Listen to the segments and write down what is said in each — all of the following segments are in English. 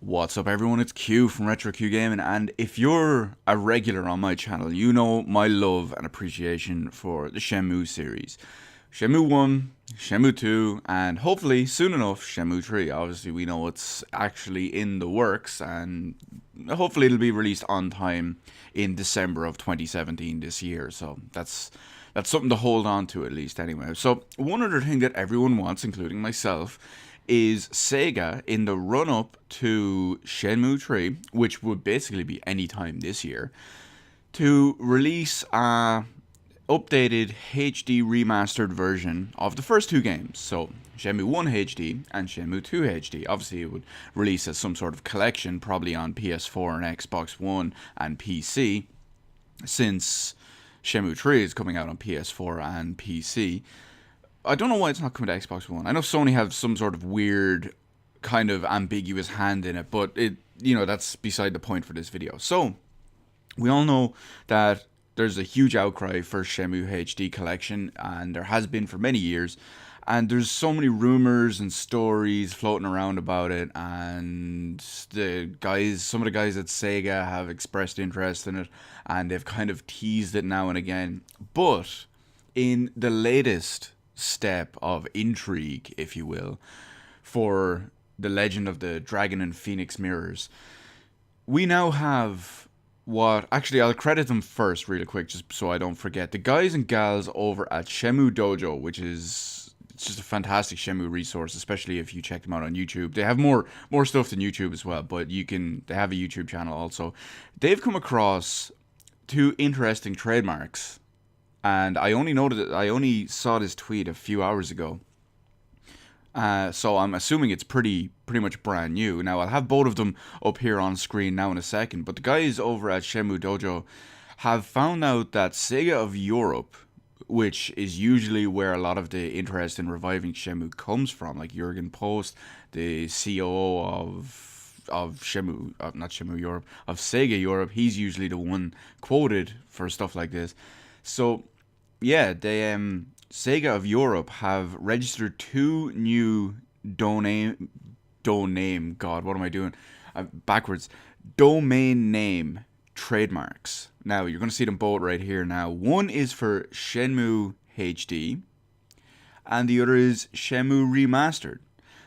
What's up everyone, it's Q from Retro Q Gaming, and if you're a regular on my channel, you know my love and appreciation for the Shenmue series. Shenmue 1, Shenmue 2, and hopefully soon enough Shenmue 3. Obviously we know it's actually in the works, and hopefully it'll be released on time in December of 2017 this year, so that's something to hold on to at least anyway. So one other thing that everyone wants, including myself, is Sega in the run-up to Shenmue 3, which would basically be any time this year, to release a updated HD remastered version of the first two games. So Shenmue 1 HD and Shenmue 2 HD. Obviously it would release as some sort of collection, probably on PS4 and Xbox One and PC, since Shenmue 3 is coming out on PS4 and PC. I don't know why it's not coming to Xbox One. I know Sony have some sort of weird, kind of ambiguous hand in it, but that's beside the point for this video. So, we all know that there's a huge outcry for Shenmue HD collection, and there has been for many years. And there's so many rumors and stories floating around about it, and some of the guys at Sega have expressed interest in it, and they've kind of teased it now and again. But in the latest step of intrigue, if you will, for the Legend of the Dragon and Phoenix Mirrors, we now have actually I'll credit them first really quick just so I don't forget. The guys and gals over at Shenmue Dojo, which is just a fantastic Shenmue resource, especially if you check them out on YouTube. They have more stuff than YouTube as well, but they have a YouTube channel also. They've come across two interesting trademarks. And I only saw this tweet a few hours ago. So I'm assuming it's pretty much brand new. Now, I'll have both of them up here on screen now in a second. But the guys over at Shenmue Dojo have found out that SEGA of Europe, which is usually where a lot of the interest in reviving Shenmue comes from, like Jurgen Post, the COO of Shenmue, not Shenmue Europe, of SEGA Europe, he's usually the one quoted for stuff like this. So yeah, Sega of Europe have registered two new domain name trademarks. Now, you're going to see them both right here now. One is for Shenmue HD, and the other is Shenmue Remastered.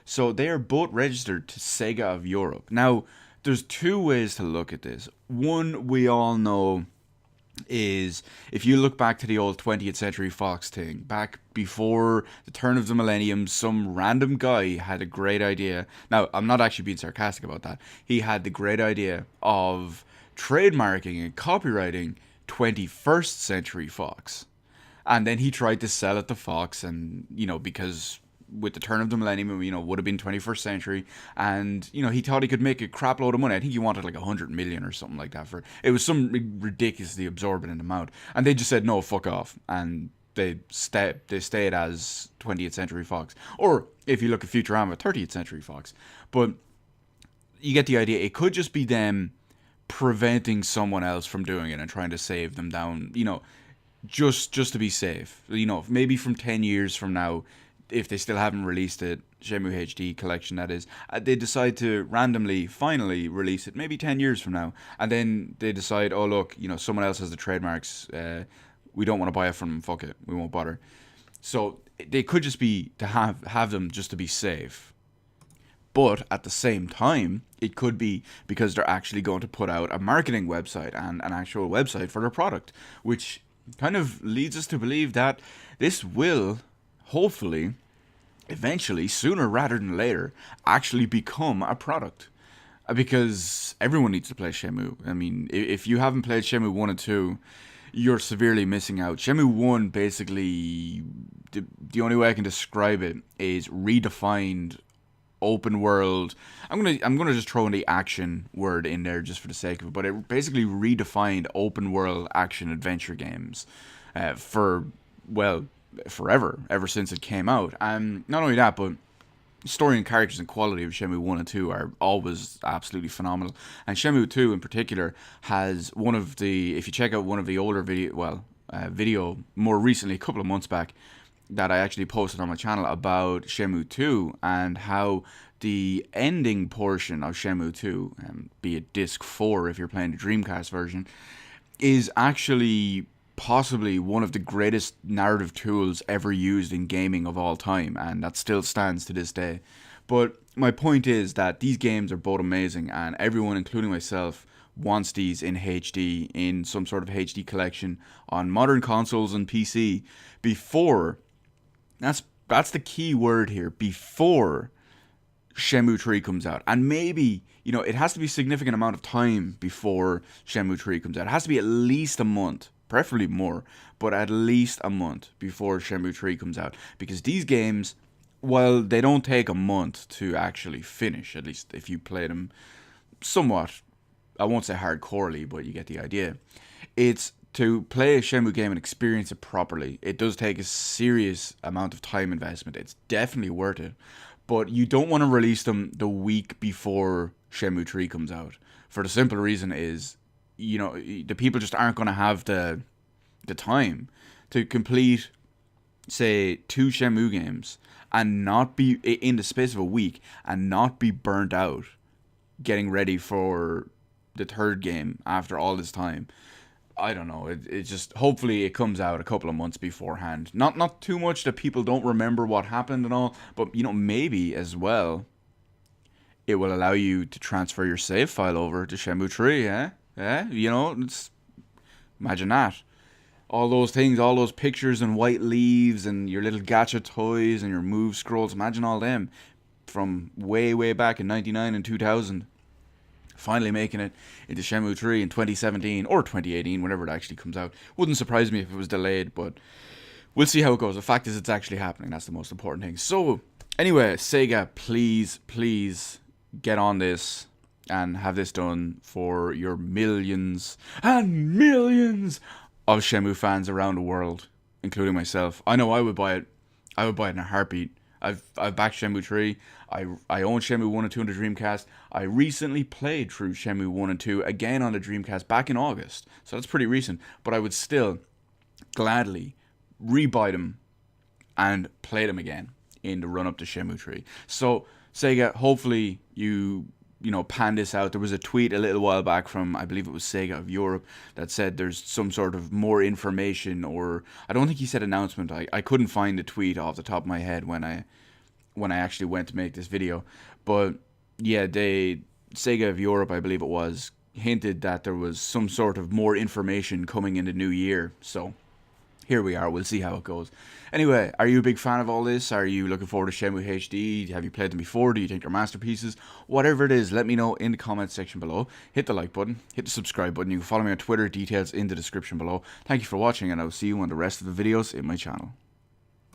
So they are both registered to Sega of Europe. Now, there's two ways to look at this. One, we all know, is if you look back to the old 20th Century Fox thing, back before the turn of the millennium, some random guy had a great idea. Now, I'm not actually being sarcastic about that. He had the great idea of trademarking and copyrighting 21st Century Fox. And then he tried to sell it to Fox, and, because with the turn of the millennium, would have been 21st century, and he thought he could make a crap load of money. I think he wanted like 100 million or something like that for it. Was some ridiculously absorbent amount, and they just said no, fuck off, and they stayed as 20th Century Fox, or if you look at Futurama, 30th Century Fox. But you get the idea. It could just be them preventing someone else from doing it and trying to save them down, just to be safe. Maybe from 10 years from now, if they still haven't released it, Shenmue HD collection that is, they decide to randomly, finally release it, maybe 10 years from now, and then they decide, oh look, someone else has the trademarks, we don't want to buy it from them, fuck it, we won't bother. So they could just be to have them just to be safe. But at the same time, it could be because they're actually going to put out a marketing website and an actual website for their product, which kind of leads us to believe that this will, hopefully, eventually, sooner rather than later, actually become a product. Because everyone needs to play Shenmue. I mean, if you haven't played Shenmue 1 and 2, you're severely missing out. Shenmue 1, basically, the only way I can describe it is redefined open world. I'm gonna just throw in the action word in there just for the sake of it, but it basically redefined open world action adventure games forever, ever since it came out. And not only that, but story and characters and quality of Shenmue 1 and 2 are always absolutely phenomenal. And Shenmue 2 in particular has one of the, if you check out one of the older video more recently, a couple of months back, that I actually posted on my channel about Shenmue 2 and how the ending portion of Shenmue 2, be it Disc 4 if you're playing the Dreamcast version, is actually possibly one of the greatest narrative tools ever used in gaming of all time, and that still stands to this day. But my point is that these games are both amazing, and everyone, including myself, wants these in HD, in some sort of HD collection on modern consoles and PC before, that's the key word here, before Shenmue 3 comes out. And maybe, it has to be a significant amount of time before Shenmue 3 comes out. It has to be at least a month, preferably more, but at least a month before Shenmue 3 comes out. Because these games, while they don't take a month to actually finish, at least if you play them somewhat, I won't say hardcorely, but you get the idea. It's to play a Shenmue game and experience it properly. It does take a serious amount of time investment. It's definitely worth it. But you don't want to release them the week before Shenmue 3 comes out. For the simple reason is, the people just aren't going to have the time to complete, say, 2 Shenmue games and not be, in the space of a week, and not be burnt out getting ready for the third game after all this time. I don't know. It just, hopefully it comes out a couple of months beforehand. Not too much that people don't remember what happened and all, but maybe as well it will allow you to transfer your save file over to Shenmue 3, imagine that. All those things, all those pictures and white leaves and your little gacha toys and your move scrolls, imagine all them from way back in 99 and 2000. Finally making it into Shenmue 3 in 2017 or 2018, whenever it actually comes out. Wouldn't surprise me if it was delayed, but we'll see how it goes. The fact is, it's actually happening. That's the most important thing. So, anyway, Sega, please get on this and have this done for your millions and millions of Shenmue fans around the world, including myself. I know I would buy it. I would buy it in a heartbeat. I've backed Shenmue 3. I own Shenmue 1 and 2 on the Dreamcast. I recently played through Shenmue 1 and 2 again on the Dreamcast back in August. So that's pretty recent. But I would still gladly rebuy them and play them again in the run-up to Shenmue 3. So, Sega, hopefully you pan this out. There was a tweet a little while back from, I believe it was SEGA of Europe, that said there's some sort of more information, or I don't think he said announcement. I couldn't find the tweet off the top of my head when I actually went to make this video. But yeah, SEGA of Europe, I believe it was, hinted that there was some sort of more information coming in the new year. So here we are. We'll see how it goes. Anyway, are you a big fan of all this? Are you looking forward to Shenmue HD? Have you played them before? Do you think they're masterpieces? Whatever it is, let me know in the comments section below. Hit the like button. Hit the subscribe button. You can follow me on Twitter. Details in the description below. Thank you for watching, and I will see you on the rest of the videos in my channel.